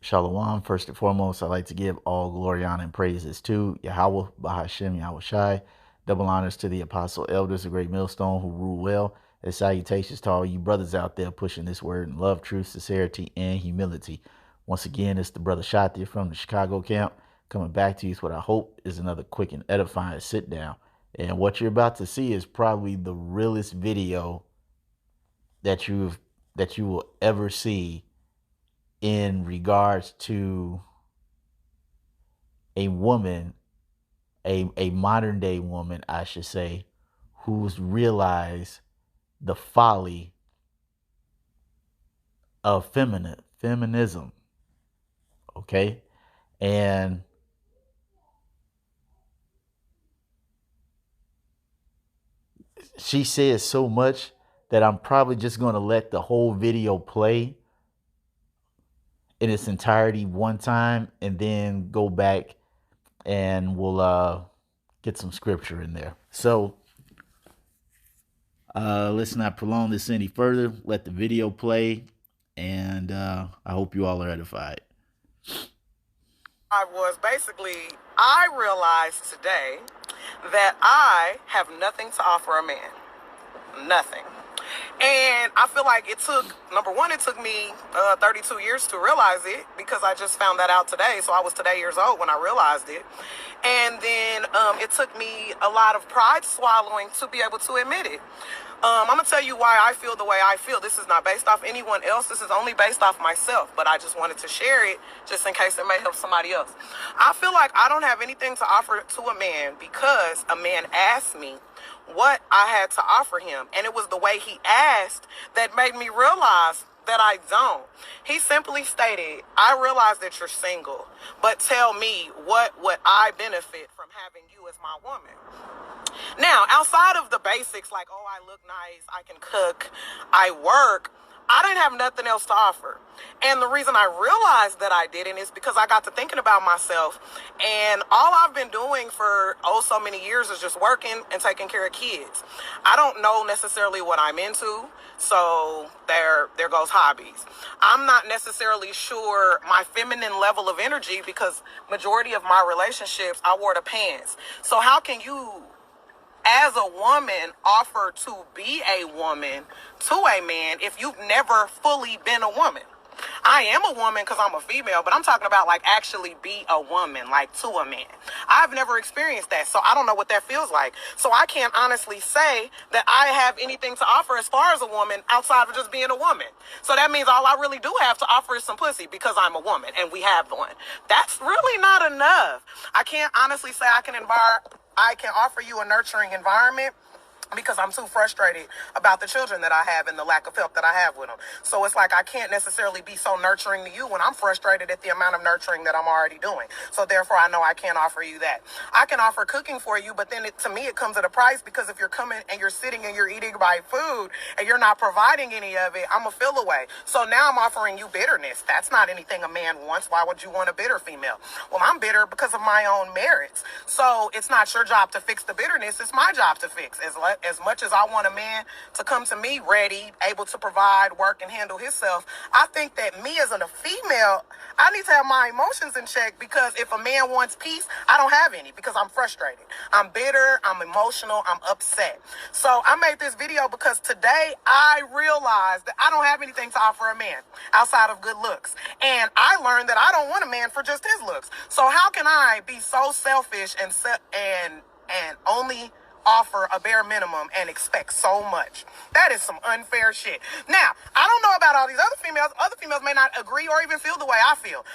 Shalom. First and foremost, I'd like to give all glory, honor, and praises to Yahweh, Bahashem, Yahweh Shai. Double honors to the apostle elders, the great millstone who rule well. And salutations to all you brothers out there pushing this word in love, truth, sincerity, and humility. Once again, it's the brother Shatia from the Chicago camp coming back to you with what I hope is another quick and edifying sit down. And what you're about to see is probably the realest video that you will ever see in regards to a woman, a modern day woman, I should say, who's realized the folly of feminism. Okay. And she says so much that I'm probably just going to let the whole video play in its entirety one time and then go back and we'll get some scripture in there. So let's not prolong this any further. Let the video play, and I hope you all are edified. I realized today that I have nothing to offer a man. Nothing. And I feel like it took me 32 years to realize it, because I just found that out today. So I was today years old when I realized it. And then it took me a lot of pride swallowing to be able to admit it. I'm going to tell you why I feel the way I feel. This is not based off anyone else. This is only based off myself. But I just wanted to share it just in case it may help somebody else. I feel like I don't have anything to offer to a man because a man asked me what I had to offer him. And it was the way he asked that made me realize that I don't. He simply stated, I realize that you're single, but tell me, what would I benefit from having you as my woman? Now, outside of the basics, like, oh, I look nice, I can cook, I work, I didn't have nothing else to offer. And the reason I realized that I didn't is because I got to thinking about myself, and all I've been doing for so many years is just working and taking care of kids. I don't know necessarily what I'm into, so there goes hobbies. I'm not necessarily sure my feminine level of energy, because majority of my relationships I wore the pants. So how can you, as a woman, offer to be a woman to a man if you've never fully been a woman? I am a woman because I'm a female, but I'm talking about like actually be a woman, like to a man. I've never experienced that, so I don't know what that feels like. So I can't honestly say that I have anything to offer as far as a woman outside of just being a woman. So that means all I really do have to offer is some pussy because I'm a woman and we have one. That's really not enough. I can't honestly say I can offer you a nurturing environment, because I'm too frustrated about the children that I have and the lack of help that I have with them. So it's like I can't necessarily be so nurturing to you when I'm frustrated at the amount of nurturing that I'm already doing. So therefore, I know I can't offer you that. I can offer cooking for you, but then to me, it comes at a price, because if you're coming and you're sitting and you're eating my food and you're not providing any of it, I'm a feel away. So now I'm offering you bitterness. That's not anything a man wants. Why would you want a bitter female? Well, I'm bitter because of my own merits. So it's not your job to fix the bitterness. It's my job to fix. As much as I want a man to come to me ready, able to provide, work, and handle himself, I think that me as a female, I need to have my emotions in check, because if a man wants peace, I don't have any, because I'm frustrated. I'm bitter, I'm emotional, I'm upset. So I made this video because today I realized that I don't have anything to offer a man outside of good looks. And I learned that I don't want a man for just his looks. So how can I be so selfish and only offer a bare minimum and expect so much? That is some unfair shit. Now, I don't know about all these other females. Other females may not agree or even feel the way I feel.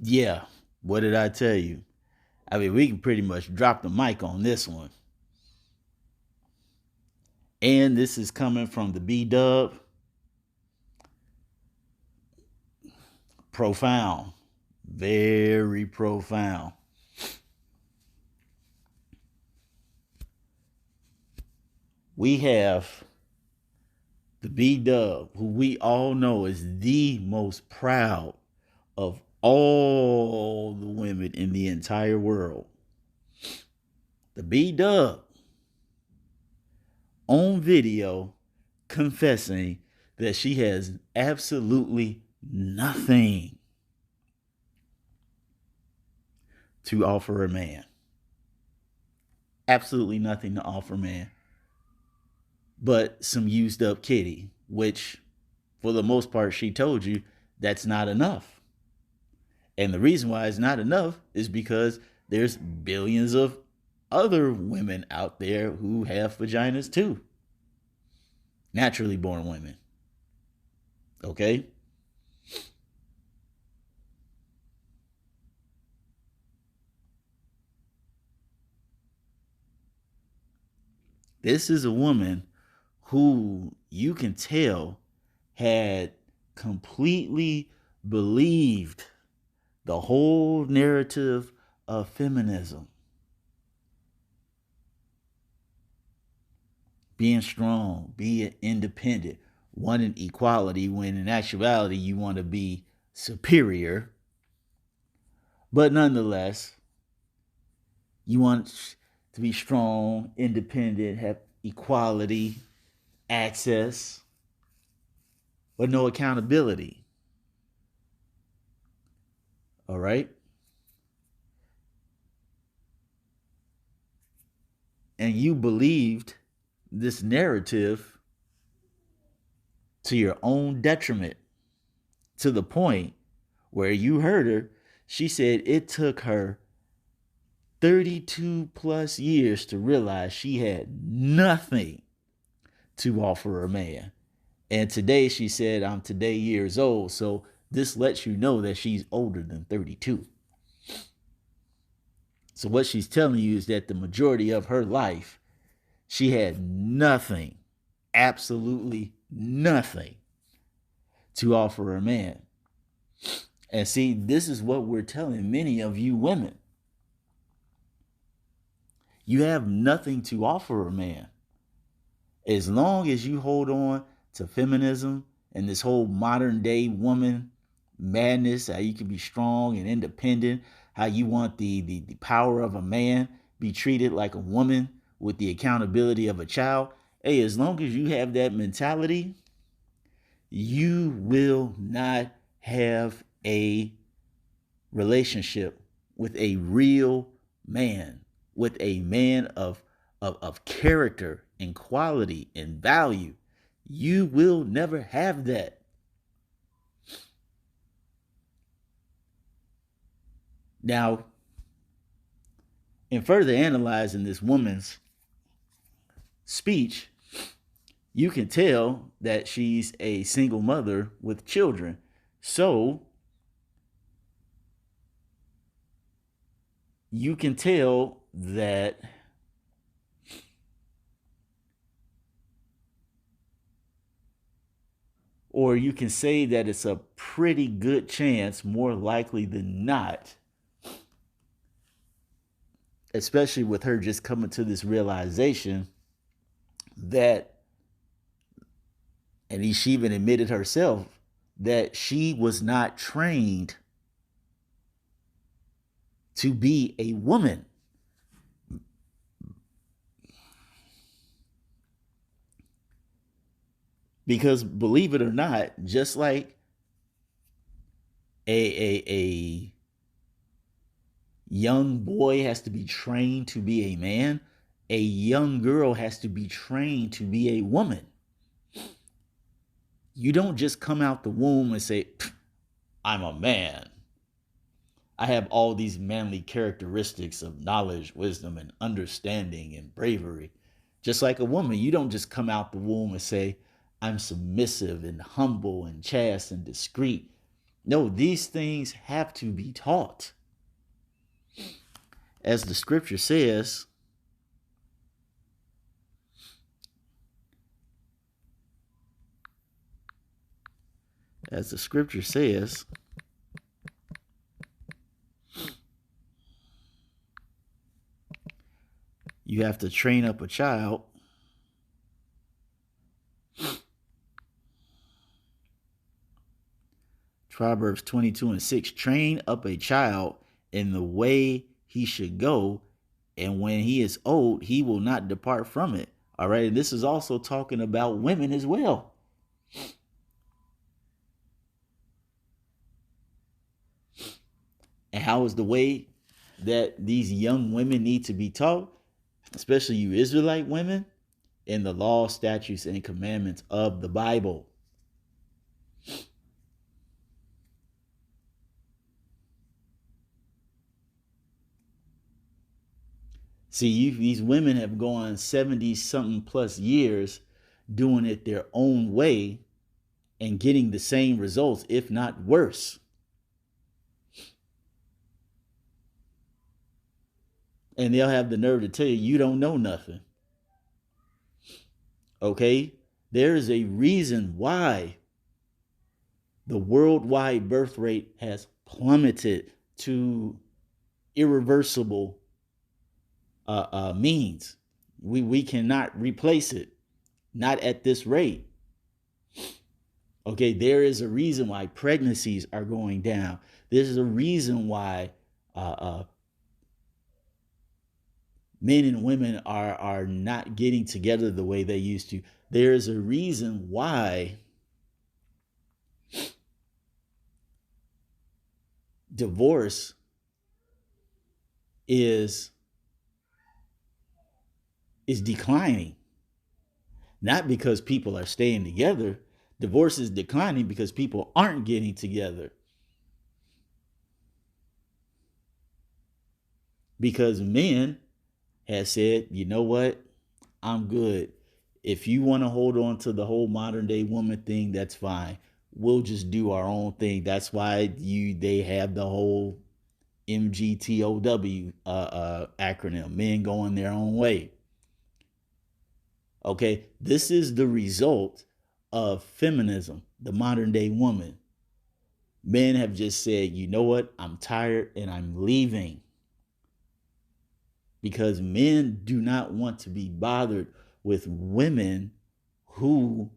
Yeah, what did I tell you? I mean, we can pretty much drop the mic on this one. And this is coming from the B-Dub. Profound. Very profound. We have the B-Dub, who we all know is the most proud of all the women in the entire world. The B-Dub on video confessing that she has absolutely nothing to offer a man. Absolutely nothing to offer man. But some used up kitty, which for the most part she told you that's not enough. And the reason why it's not enough is because there's billions of other women out there who have vaginas too. Naturally born women. Okay? This is a woman who you can tell had completely believed the whole narrative of feminism. Being strong, being independent, wanting equality when in actuality you want to be superior. But nonetheless, you want to be strong, independent, have equality, access, but no accountability. All right? And you believed this narrative to your own detriment, to the point where you heard her. She said it took her 32 plus years to realize she had nothing to offer a man. And today she said, I'm today years old. So this lets you know that she's older than 32. So what she's telling you is that the majority of her life, she had nothing, absolutely nothing to offer a man. And see, this is what we're telling many of you women. You have nothing to offer a man. As long as you hold on to feminism and this whole modern day woman madness, how you can be strong and independent, how you want the power of a man be treated like a woman with the accountability of a child. Hey, as long as you have that mentality, you will not have a relationship with a real man, with a man of character and quality and value. You will never have that. Now, in further analyzing this woman's speech, you can tell that she's a single mother with children. So you can tell that or you can say that it's a pretty good chance, more likely than not, especially with her just coming to this realization that, and she even admitted herself, that she was not trained to be a woman. Because believe it or not, just like a young boy has to be trained to be a man, a young girl has to be trained to be a woman. You don't just come out the womb and say, I'm a man. I have all these manly characteristics of knowledge, wisdom, and understanding and bravery. Just like a woman, you don't just come out the womb and say, I'm submissive and humble and chaste and discreet. No, these things have to be taught. As the scripture says, you have to train up a child Proverbs 22:6, train up a child in the way he should go, and when he is old, he will not depart from it. All right. And this is also talking about women as well. And how is the way that these young women need to be taught, especially you Israelite women, in the law, statutes, and commandments of the Bible. See, these women have gone 70 something plus years doing it their own way and getting the same results, if not worse. And they'll have the nerve to tell you, you don't know nothing. Okay? There is a reason why the worldwide birth rate has plummeted to irreversible means. We cannot replace it, not at this rate. Okay, there is a reason why pregnancies are going down. There's a reason why men and women are not getting together the way they used to. There is a reason why divorce is declining. Not because people are staying together. Divorce is declining because people aren't getting together. Because men have said, you know what? I'm good. If you want to hold on to the whole modern day woman thing, that's fine. We'll just do our own thing. That's why they have the whole MGTOW acronym, men going their own way. Okay, this is the result of feminism, the modern day woman. Men have just said, you know what? I'm tired and I'm leaving. Because men do not want to be bothered with women who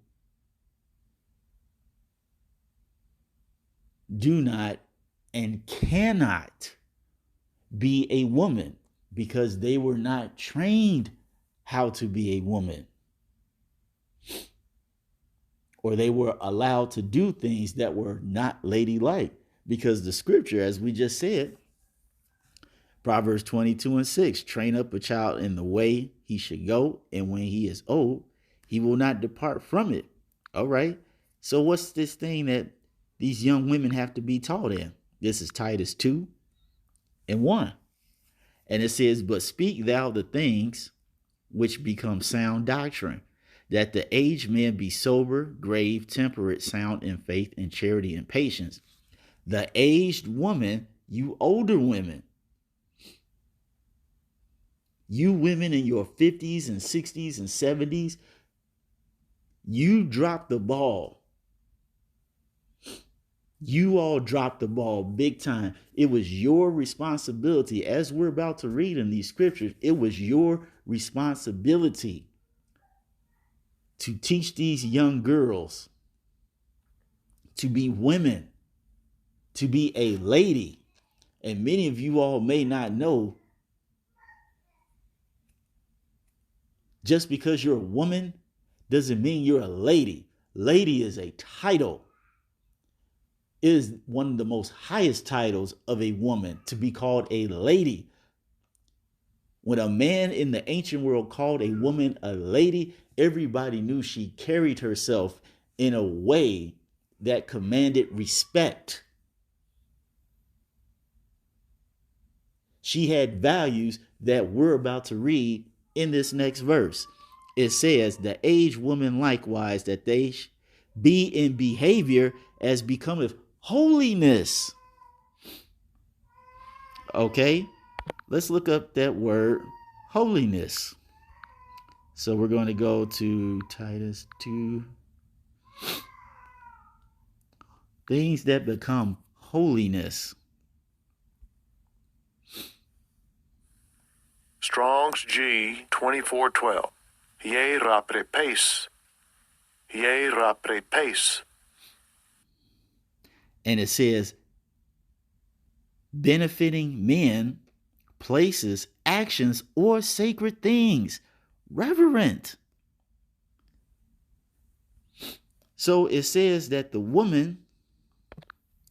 do not and cannot be a woman because they were not trained how to be a woman. Or they were allowed to do things that were not ladylike. Because the scripture, as we just said, Proverbs 22:6, train up a child in the way he should go, and when he is old, he will not depart from it. All right. So what's this thing that these young women have to be taught in? This is Titus 2:1. And it says, but speak thou the things which become sound doctrine, that the aged men be sober, grave, temperate, sound in faith and charity and patience. The aged woman, you older women, you women in your 50s and 60s and 70s, you dropped the ball. You all dropped the ball big time. It was your responsibility, as we're about to read in these scriptures, it was your responsibility to teach these young girls to be women, to be a lady. And many of you all may not know, just because you're a woman doesn't mean you're a lady. Lady is a title. It is one of the most highest titles of a woman, to be called a lady. When a man in the ancient world called a woman a lady, everybody knew she carried herself in a way that commanded respect. She had values that we're about to read in this next verse. It says, the aged woman likewise, that they be in behavior as becometh holiness. Okay, let's look up that word holiness. So we're going to go to Titus 2. Things that become holiness. Strong's G 2412. Ye rapre pace. Ye rapre pace. And it says, benefiting men, places, actions, or sacred things. Reverent. So it says that the woman,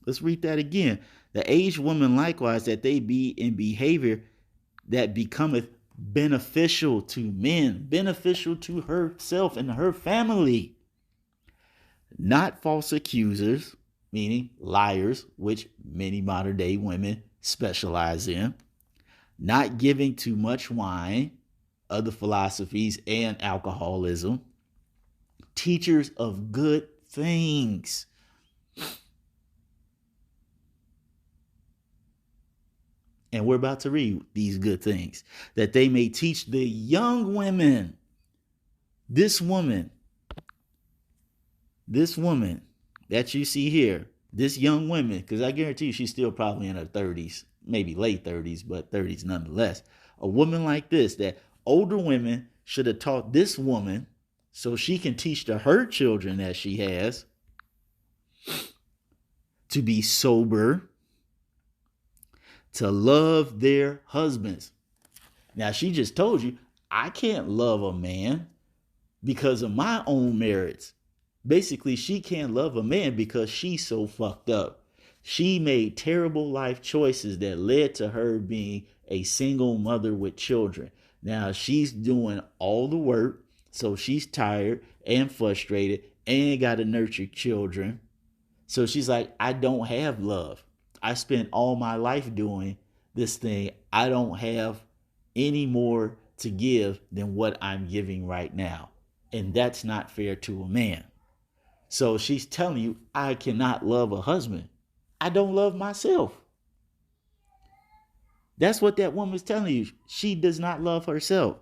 let's read that again. The aged woman likewise, that they be in behavior that becometh beneficial to men, beneficial to herself and her family. Not false accusers, meaning liars, which many modern day women specialize in. Not giving too much wine, other philosophies, and alcoholism. Teachers of good things. And we're about to read these good things, that they may teach the young women. This woman that you see here, this young woman, because I guarantee you she's still probably in her 30s, maybe late 30s, but 30s nonetheless. A woman like this, that older women should have taught this woman so she can teach to her children that she has to be sober, to love their husbands. Now, she just told you, I can't love a man because of my own merits. Basically, she can't love a man because she's so fucked up. She made terrible life choices that led to her being a single mother with children. Now, she's doing all the work, so she's tired and frustrated and got to nurture children. So she's like, I don't have love. I spent all my life doing this thing. I don't have any more to give than what I'm giving right now. And that's not fair to a man. So she's telling you, I cannot love a husband. I don't love myself. That's what that woman's telling you. She does not love herself.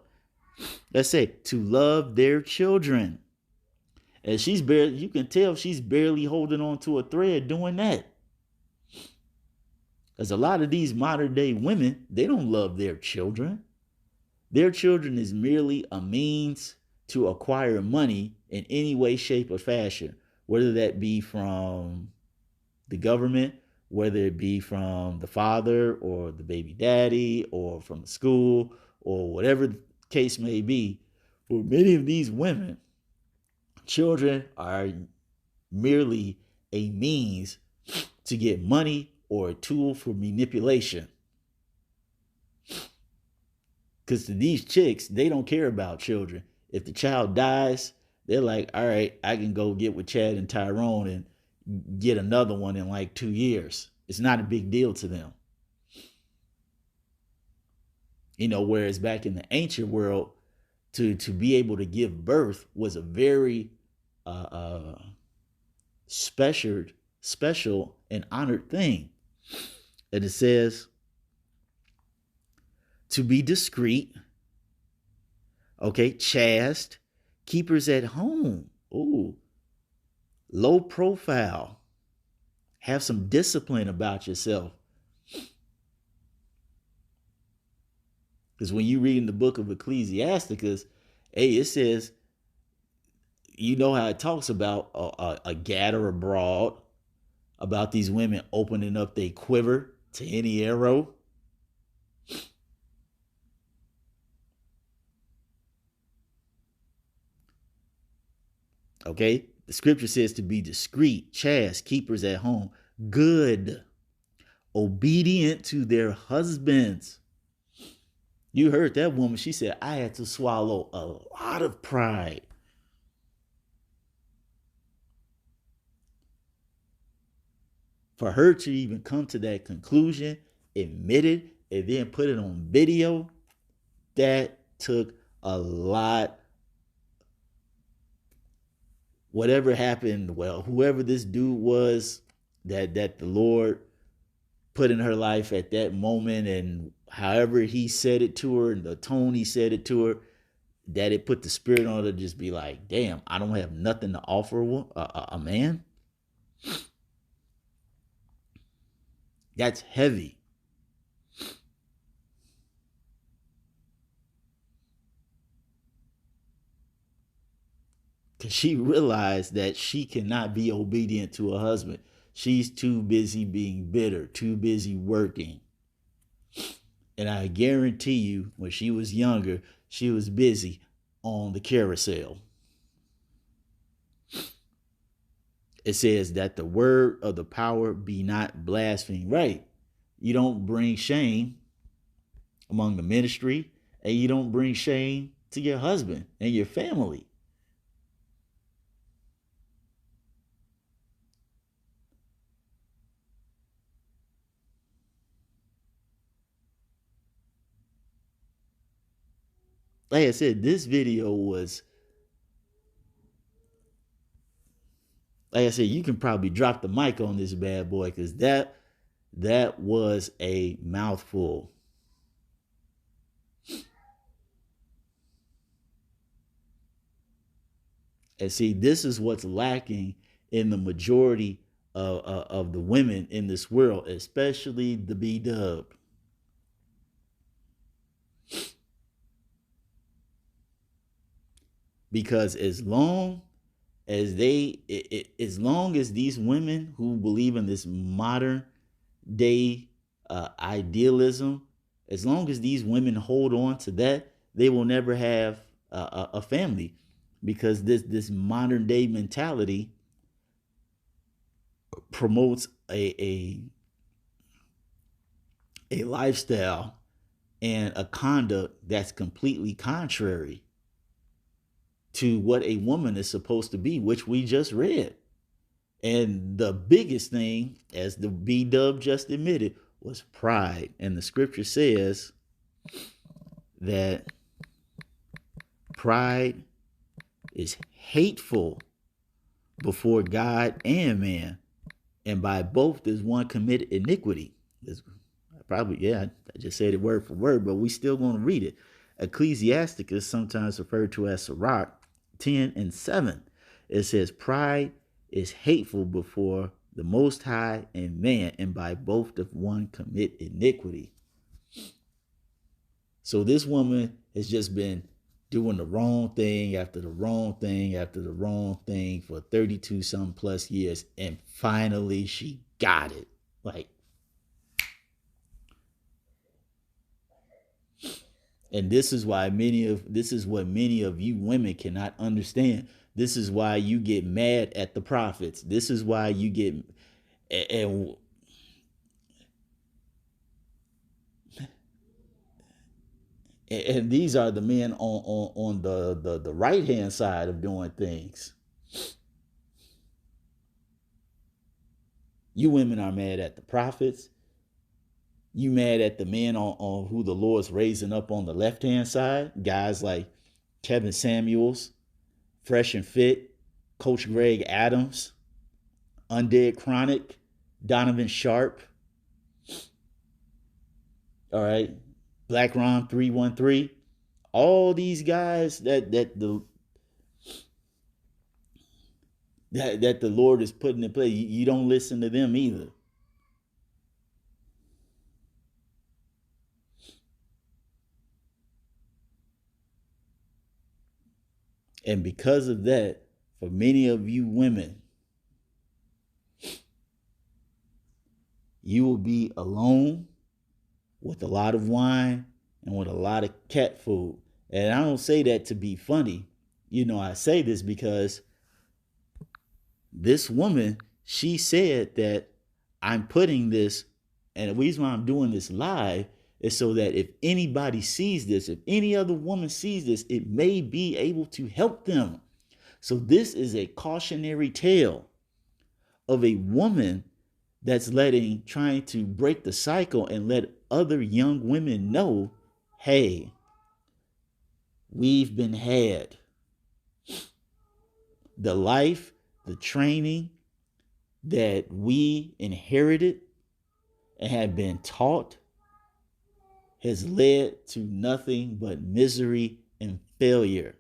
Let's say to love their children. And she's barely, you can tell she's barely holding on to a thread doing that. Because a lot of these modern day women, they don't love their children. Their children is merely a means to acquire money in any way, shape, or fashion, whether that be from the government, whether it be from the father or the baby daddy or from the school or whatever the case may be. For many of these women, children are merely a means to get money or a tool for manipulation. Because to these chicks, they don't care about children. If the child dies, they're like, all right, I can go get with Chad and Tyrone and get another one in like 2 years. It's not a big deal to them. You know, whereas back in the ancient world, to be able to give birth was a very special and honored thing. And it says to be discreet, okay, chaste, keepers at home, ooh, low profile, have some discipline about yourself. Because when you read in the book of Ecclesiasticus, hey, it says, you know how it talks about a gatter abroad, about these women opening up their quiver to any arrow. Okay, the scripture says to be discreet, chaste, keepers at home, good, obedient to their husbands. You heard that woman. She said, I had to swallow a lot of pride. For her to even come to that conclusion, admit it, and then put it on video, that took a lot. Whatever happened, well, whoever this dude was that the Lord put in her life at that moment, and however he said it to her and the tone he said it to her, that it put the spirit on her to just be like, damn, I don't have nothing to offer a man. That's heavy. Because she realized that she cannot be obedient to her husband. She's too busy being bitter, too busy working. And I guarantee you, when she was younger, she was busy on the carousel. It says that the word of the power be not blasphemed. Right. You don't bring shame among the ministry, and you don't bring shame to your husband and your family. Like I said, this video was, like I said, you can probably drop the mic on this bad boy, because that was a mouthful. And see, this is what's lacking in the majority of the women in this world, especially the B Dub. Because as long as as long as these women who believe in this modern day idealism, as long as these women hold on to that, they will never have a family, because this modern day mentality promotes a lifestyle and a conduct that's completely contrary to what a woman is supposed to be, which we just read. And the biggest thing, as the B Dub just admitted, was pride. And the scripture says that pride is hateful before God and man, and by both does one commit iniquity. Probably, yeah, I just said it word for word, but we still going to read it. Ecclesiastic is sometimes referred to as Sirach 10:7. It says, pride is hateful before the Most High and man, and by both does one commit iniquity. So this woman has just been doing the wrong thing after the wrong thing after the wrong thing for 32 some plus years, and finally she got it. Like, and this is what many of you women cannot understand. This is why you get mad at the prophets. This is why you get and these are the men on the right hand side of doing things. You women are mad at the prophets. You mad at the men on who the Lord's raising up on the left hand side. Guys like Kevin Samuels, Fresh and Fit, Coach Greg Adams, Undead Chronic, Donovan Sharp. All right. Black Ron 313. All these guys that the Lord is putting in place. You don't listen to them either. And because of that, for many of you women, you will be alone with a lot of wine and with a lot of cat food. And I don't say that to be funny. I say this because this woman, she said that I'm putting this, and the reason why I'm doing this live is so that if anybody sees this, if any other woman sees this, it may be able to help them. So this is a cautionary tale of a woman that's trying to break the cycle and let other young women know, hey, we've been had. The life, the training that we inherited and have been taught has led to nothing but misery and failure.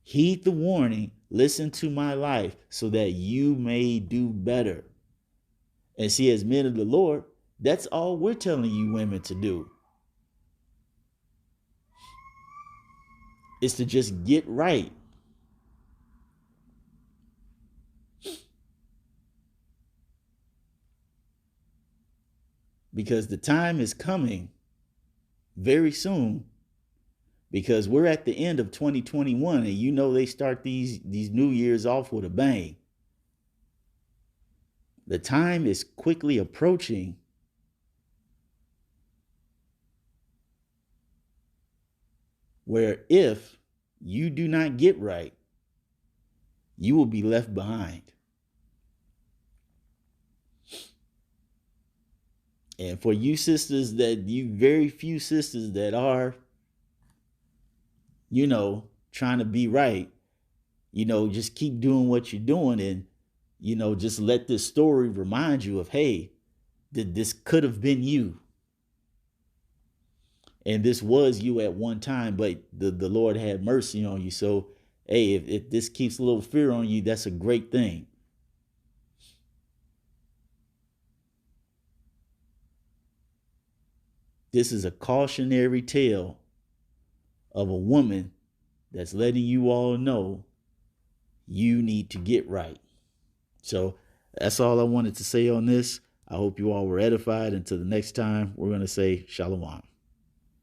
Heed the warning, listen to my life so that you may do better. And see, as men of the Lord, that's all we're telling you women to do. Is to just get right. Because the time is coming very soon, because we're at the end of 2021, and they start these new years off with a bang. The time is quickly approaching where if you do not get right, you will be left behind. And for you sisters, very few sisters that are, trying to be right, just keep doing what you're doing, and, just let this story remind you of, hey, this could have been you. And this was you at one time, but the Lord had mercy on you. So, hey, if this keeps a little fear on you, that's a great thing. This is a cautionary tale of a woman that's letting you all know you need to get right. So that's all I wanted to say on this. I hope you all were edified. Until the next time, we're going to say Shalom.